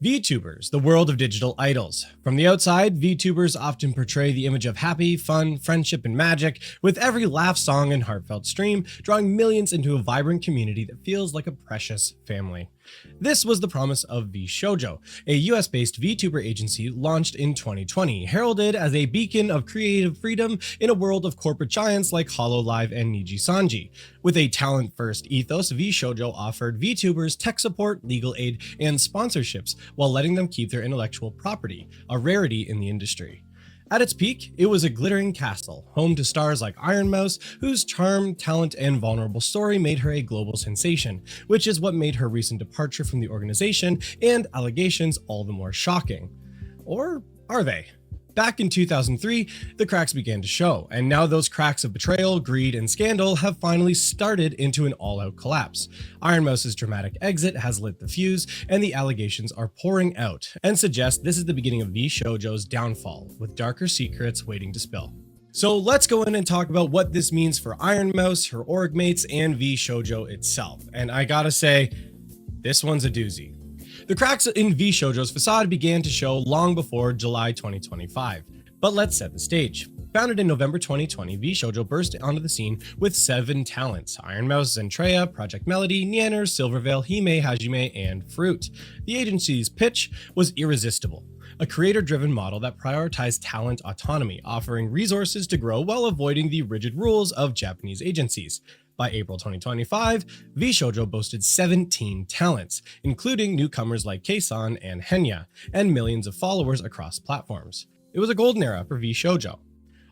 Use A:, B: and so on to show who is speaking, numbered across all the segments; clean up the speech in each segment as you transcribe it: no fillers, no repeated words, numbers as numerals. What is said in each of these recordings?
A: VTubers, the world of digital idols. From the outside, VTubers often portray the image of happy, fun, friendship, and magic, with every laugh, song, and heartfelt stream drawing millions into a vibrant community that feels like a precious family. This was the promise of Vshojo, a US-based VTuber agency launched in 2020, heralded as a beacon of creative freedom in a world of corporate giants like HoloLive and Niji-Sanji. With a talent-first ethos, Vshojo offered VTubers tech support, legal aid, and sponsorships while letting them keep their intellectual property, a rarity in the industry. At its peak, it was a glittering castle, home to stars like Ironmouse, whose charm, talent, and vulnerable story made her a global sensation, which is what made her recent departure from the organization and allegations all the more shocking. Or are they? Back in 2003, the cracks began to show, and now those cracks of betrayal, greed, and scandal have finally started into an all-out collapse. Ironmouse's dramatic exit has lit the fuse, and the allegations are pouring out, and suggest this is the beginning of Vshojo's downfall, with darker secrets waiting to spill. So let's go in and talk about what this means for Ironmouse, her org mates, and Vshojo itself. And I gotta say, this one's a doozy. The cracks in Vshojo's facade began to show long before July 2025, but let's set the stage. Founded in November 2020, Vshojo burst onto the scene with 7 talents: Ironmouse, Zentreya, Project Melody, Nianners, Silverveil, Hime, Hajime, and Fruit. The agency's pitch was irresistible. A creator-driven model that prioritized talent autonomy, offering resources to grow while avoiding the rigid rules of Japanese agencies. By April 2025, Vshojo boasted 17 talents, including newcomers like Keisan and Henya, and millions of followers across platforms. It was a golden era for Vshojo.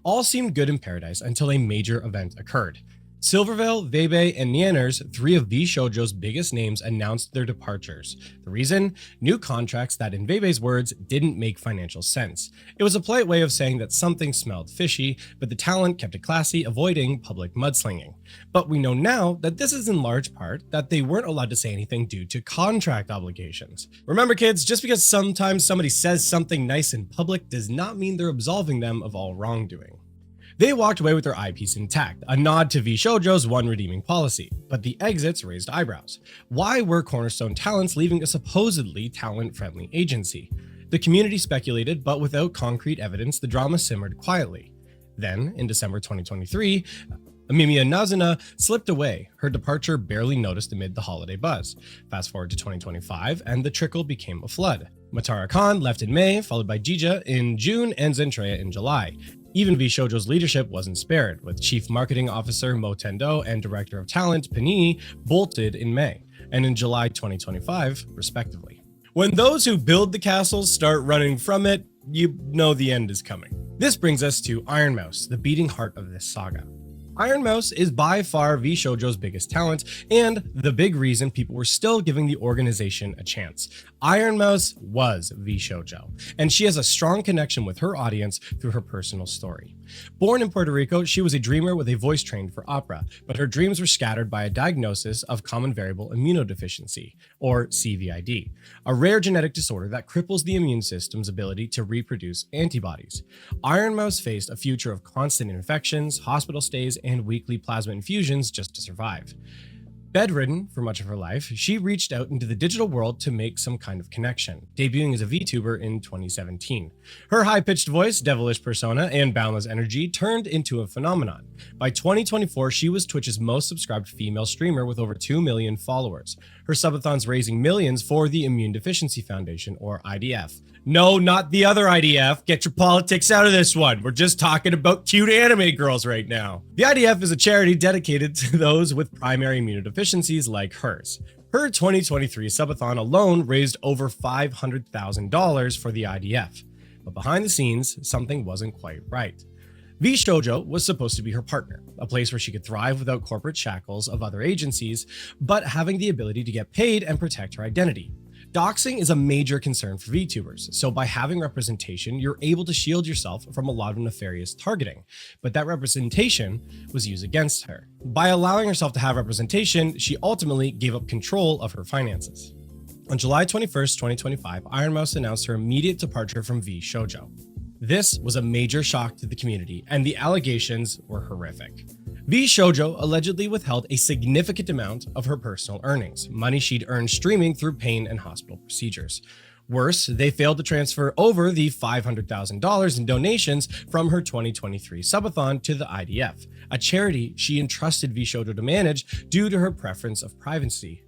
A: All seemed good in paradise until a major event occurred. Silverveil, Vebe, and Nianners, 3 of Vshojo's biggest names, announced their departures. The reason? New contracts that, in Vebe's words, didn't make financial sense. It was a polite way of saying that something smelled fishy, but the talent kept it classy, avoiding public mudslinging. But we know now that this is in large part that they weren't allowed to say anything due to contract obligations. Remember, kids, just because sometimes somebody says something nice in public does not mean they're absolving them of all wrongdoing. They walked away with their eyepiece intact, a nod to Vshojo's one redeeming policy, but the exits raised eyebrows. Why were cornerstone talents leaving a supposedly talent-friendly agency? The community speculated, but without concrete evidence, the drama simmered quietly. Then, in December 2023, Amemiya Nazuna slipped away, her departure barely noticed amid the holiday buzz. Fast forward to 2025, and the trickle became a flood. Matara Khan left in May, followed by Jija in June and Zentreya in July. Even Vshojo's leadership wasn't spared, with Chief Marketing Officer Mo Tendo and Director of Talent Panini bolted in May, and in July 2025, respectively. When those who build the castles start running from it, you know the end is coming. This brings us to Ironmouse, the beating heart of this saga. Ironmouse is by far Vshojo's biggest talent, and the big reason people were still giving the organization a chance. Ironmouse was Vshojo, and she has a strong connection with her audience through her personal story. Born in Puerto Rico, she was a dreamer with a voice trained for opera, but her dreams were scattered by a diagnosis of common variable immunodeficiency, or CVID, a rare genetic disorder that cripples the immune system's ability to reproduce antibodies. Ironmouse faced a future of constant infections, hospital stays, and weekly plasma infusions just to survive. Bedridden for much of her life, she reached out into the digital world to make some kind of connection, debuting as a VTuber in 2017. Her high-pitched voice, devilish persona, and boundless energy turned into a phenomenon. By 2024, she was Twitch's most subscribed female streamer with over 2 million followers. Her subathons raising millions for the Immune Deficiency Foundation, or IDF. No, not the other IDF. Get your politics out of this one. We're just talking about cute anime girls right now. The IDF is a charity dedicated to those with primary immunodeficiencies like hers. Her 2023 subathon alone raised over $500,000 for the IDF. But behind the scenes, something wasn't quite right. Vshojo was supposed to be her partner, a place where she could thrive without corporate shackles of other agencies, but having the ability to get paid and protect her identity. Doxing is a major concern for VTubers, so by having representation, you're able to shield yourself from a lot of nefarious targeting, but that representation was used against her. By allowing herself to have representation, she ultimately gave up control of her finances. On July 21st, 2025, Ironmouse announced her immediate departure from Vshojo. This was a major shock to the community, and the allegations were horrific. Vshojo allegedly withheld a significant amount of her personal earnings, money she'd earned streaming through pain and hospital procedures. Worse, they failed to transfer over the $500,000 in donations from her 2023 subathon to the IDF, a charity she entrusted Vshojo to manage due to her preference of privacy.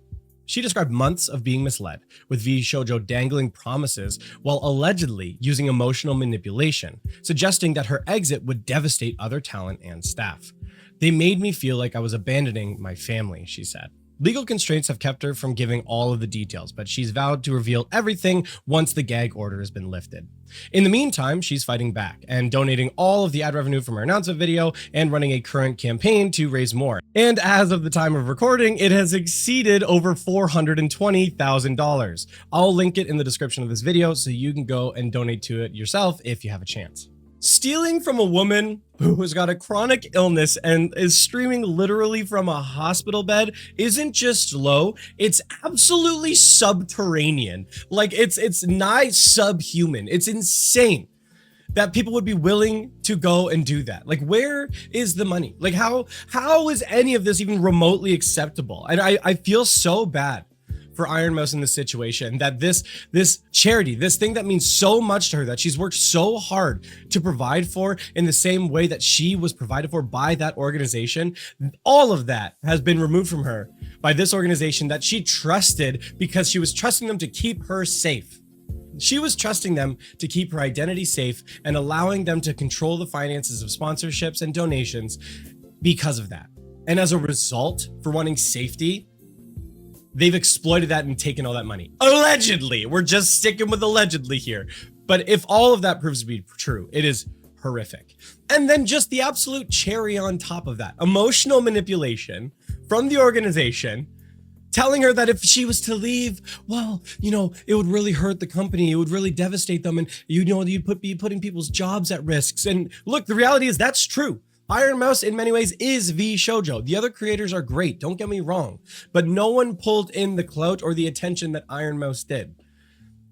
A: She described months of being misled, with Vshojo dangling promises while allegedly using emotional manipulation, suggesting that her exit would devastate other talent and staff. "They made me feel like I was abandoning my family," she said. Legal constraints have kept her from giving all of the details, but she's vowed to reveal everything once the gag order has been lifted. In the meantime, she's fighting back and donating all of the ad revenue from her announcement video and running a current campaign to raise more. And as of the time of recording, it has exceeded over $420,000. I'll link it in the description of this video so you can go and donate to it yourself if you have a chance. Stealing from a woman who has got a chronic illness and is streaming literally from a hospital bed isn't just low, it's absolutely subterranean. Like it's nigh subhuman. It's insane that people would be willing to go and do that. Like, where is the money? Like, how is any of this even remotely acceptable? And I feel so bad for Ironmouse in this situation, that this charity, this thing that means so much to her, that she's worked so hard to provide for in the same way that she was provided for by that organization, all of that has been removed from her by this organization that she trusted because she was trusting them to keep her safe. She was trusting them to keep her identity safe and allowing them to control the finances of sponsorships and donations because of that. And as a result, for wanting safety, they've exploited that and taken all that money. Allegedly. We're just sticking with allegedly here. But if all of that proves to be true, it is horrific. And then just the absolute cherry on top of that, emotional manipulation from the organization, telling her that if she was to leave, well, you know, it would really hurt the company. It would really devastate them. And, you know, you'd be putting people's jobs at risks. And look, the reality is that's true. Ironmouse in many ways is Vshojo. The other creators are great, don't get me wrong, but no one pulled in the clout or the attention that Ironmouse did.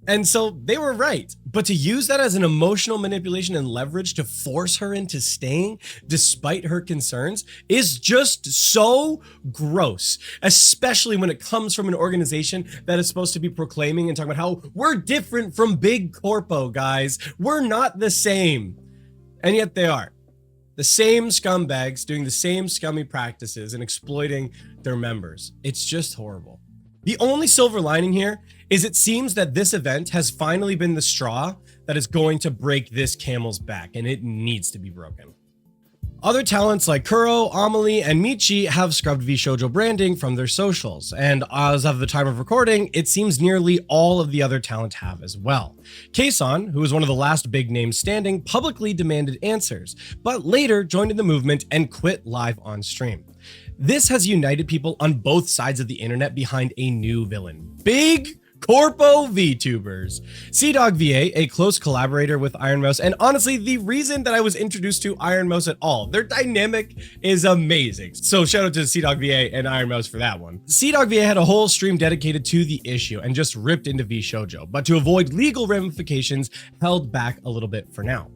A: And so they were right, but to use that as an emotional manipulation and leverage to force her into staying despite her concerns is just so gross, especially when it comes from an organization that is supposed to be proclaiming and talking about how we're different from big corpo, guys. We're not the same. And yet they are. The same scumbags doing the same scummy practices and exploiting their members. It's just horrible. The only silver lining here is it seems that this event has finally been the straw that is going to break this camel's back, and it needs to be broken. Other talents like Kuro, Amelie, and Michi have scrubbed Vshojo branding from their socials, and as of the time of recording, it seems nearly all of the other talent have as well. Kason, who was one of the last big names standing, publicly demanded answers, but later joined in the movement and quit live on stream. This has united people on both sides of the internet behind a new villain. Big Corpo VTubers. CDogVA, a close collaborator with Ironmouse, and honestly, the reason that I was introduced to Ironmouse at all. Their dynamic is amazing. So shout out to CDogVA and Ironmouse for that one. CDogVA had a whole stream dedicated to the issue and just ripped into Vshojo, but to avoid legal ramifications, held back a little bit for now.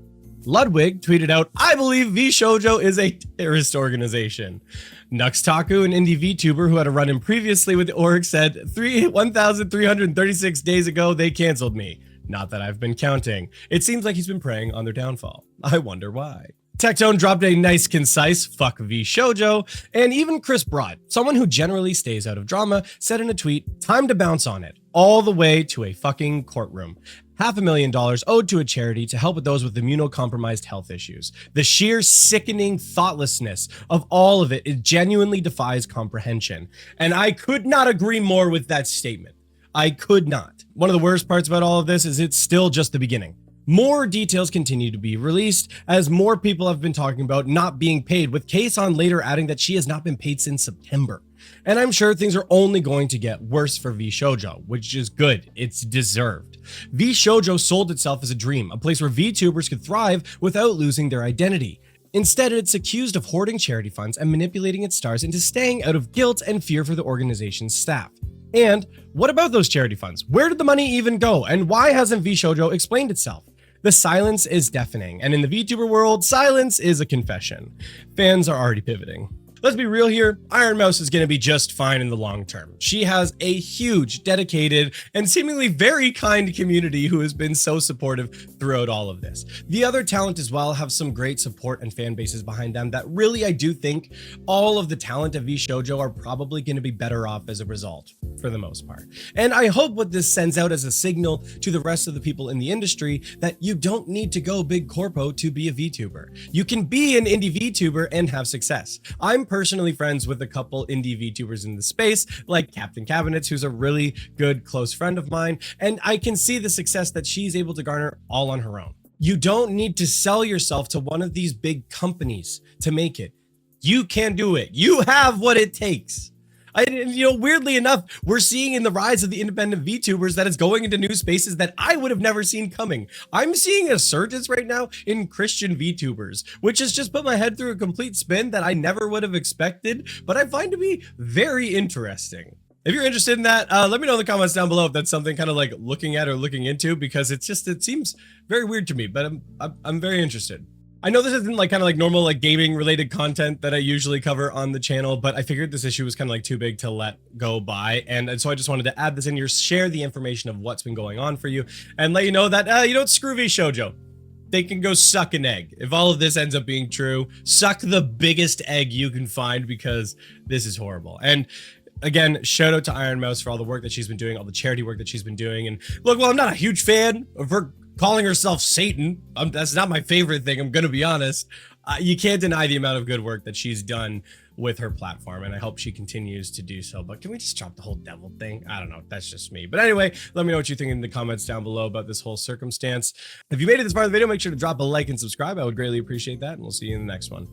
A: Ludwig tweeted out, "I believe Vshojo is a terrorist organization." Nuxtaku, an indie VTuber who had a run-in previously with the org, said, 1,336 days ago, they canceled me. Not that I've been counting. It seems like he's been preying on their downfall. I wonder why. Tectone dropped a nice, concise fuck Vshojo, and even Chris Broad, someone who generally stays out of drama, said in a tweet, "Time to bounce on it, all the way to a fucking courtroom. $500,000 owed to a charity to help with those with immunocompromised health issues. The sheer sickening thoughtlessness of all of it genuinely defies comprehension." And I could not agree more with that statement. I could not. One of the worst parts about all of this is it's still just the beginning. More details continue to be released as more people have been talking about not being paid, with Kason later adding that she has not been paid since September. And I'm sure things are only going to get worse for Vshojo, which is good. It's deserved. Vshojo sold itself as a dream, a place where VTubers could thrive without losing their identity. Instead, it's accused of hoarding charity funds and manipulating its stars into staying out of guilt and fear for the organization's staff. And what about those charity funds? Where did the money even go? And why hasn't Vshojo explained itself? The silence is deafening, and in the VTuber world, silence is a confession. Fans are already pivoting. Let's be real here, Ironmouse is going to be just fine in the long term. She has a huge, dedicated, and seemingly very kind community who has been so supportive throughout all of this. The other talent as well have some great support and fan bases behind them that really I do think all of the talent of Vshojo are probably going to be better off as a result, for the most part. And I hope what this sends out as a signal to the rest of the people in the industry that you don't need to go big corpo to be a VTuber. You can be an indie VTuber and have success. I'm personally friends with a couple indie VTubers in the space, like Captain Cabinets, who's a really good close friend of mine, and I can see the success that she's able to garner all on her own. You don't need to sell yourself to one of these big companies to make it. You can do it. You have what it takes. Weirdly enough, we're seeing in the rise of the independent VTubers that it's going into new spaces that I would have never seen coming. I'm seeing a surge right now in Christian VTubers, which has just put my head through a complete spin that I never would have expected, but I find to be very interesting. If you're interested in that, let me know in the comments down below if that's something kind of like looking at or looking into, because it seems very weird to me, but I'm very interested. I know this isn't like kind of like normal like gaming related content that I usually cover on the channel, but I figured this issue was kind of like too big to let go by, and so I just wanted to add this in here, share the information of what's been going on for you, and let you know that you don't screw Vshojo. They can go suck an egg. If all of this ends up being true, suck the biggest egg you can find, because this is horrible. And again, shout out to Ironmouse for all the work that she's been doing, all the charity work that she's been doing. And look, well, I'm not a huge fan of her calling herself Satan. That's not my favorite thing, I'm gonna be honest. You can't deny the amount of good work that she's done with her platform, and I hope she continues to do so. But can we just drop the whole devil thing? I don't know, that's just me. But anyway, let me know what you think in the comments down below about this whole circumstance. If you made it this far in the video, make sure to drop a like and subscribe. I would greatly appreciate that, and we'll see you in the next one.